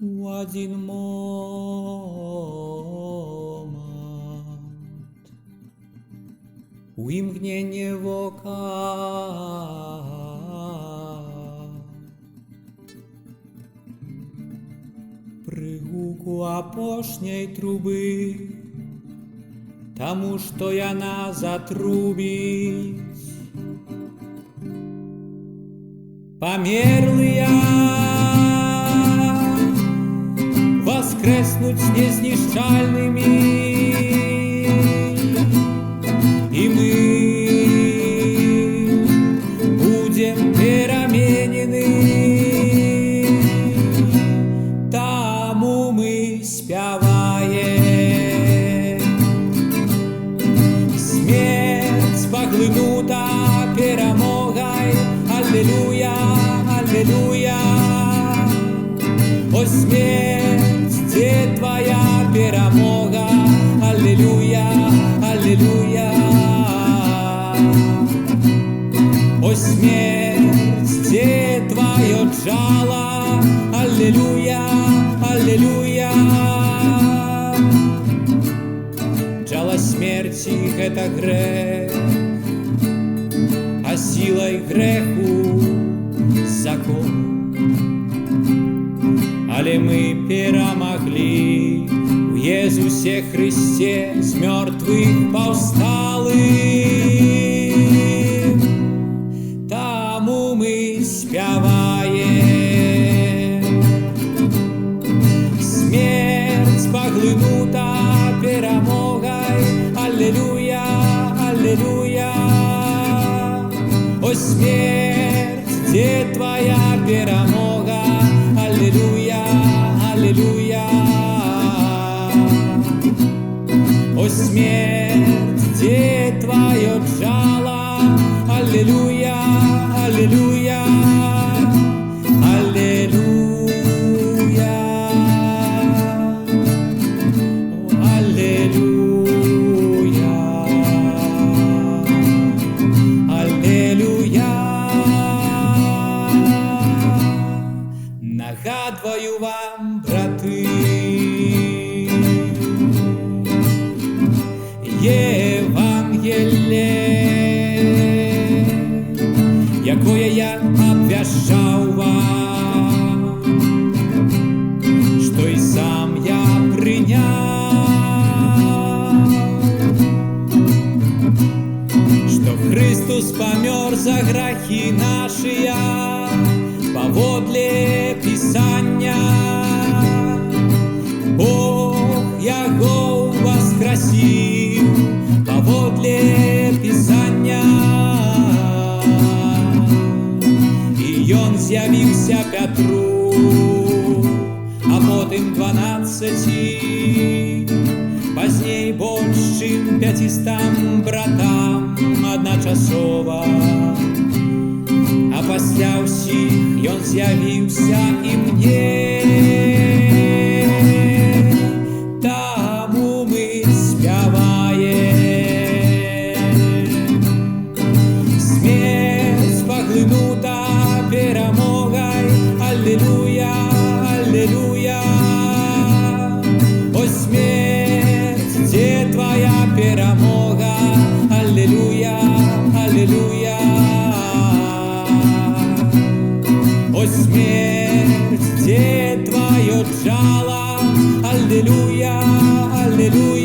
в один момент, у імгнення вока, при гуку апошняй трубы, тому что яна затрубить, померлыя воскреснуть незнищальными, и мы будем переменены. Тому мы спяваем. Смерть поглинута перемогой. Аллилуйя, аллилуйя. О, смерть, где твоя перемога? Аллилуйя, аллилуйя. О, смерть, где твое жало? Аллилуйя, аллилуйя. Жало смерти — это грех, а силой греху закон. Але мы перемогли в Иисусе Христе, с мертвых повстали. Тому мы спяваем. Смерть поглинута перемогой. Аллилуйя, аллилуйя. О, смерть, где твоя перемога? Аллилуйя, аллилуйя. О, смерть, где твое жало? Аллилуйя, аллилуйя, аллилуйя, аллилуйя, аллилуйя. Нагадую вам, брати, Євангеліє, якое я обвящал вам, что и сам я принял, что Христос помер за грехи наши, поводле Писания. Бог Его воскресил поводле Писания, и Он з'явився Петру, а потом 12, поздней больше, чем 500 братам одночасово. А пасля ўсіх ён з'явіўся і мне. Таму мы спяваем. Смерть поглинута перемогой. Аллилуйя, аллилуйя. О, смерть, где твоя перемога? Аллилуйя, аллилуйя. О, смерть, где твое жало? Аллилуйя, аллилуйя.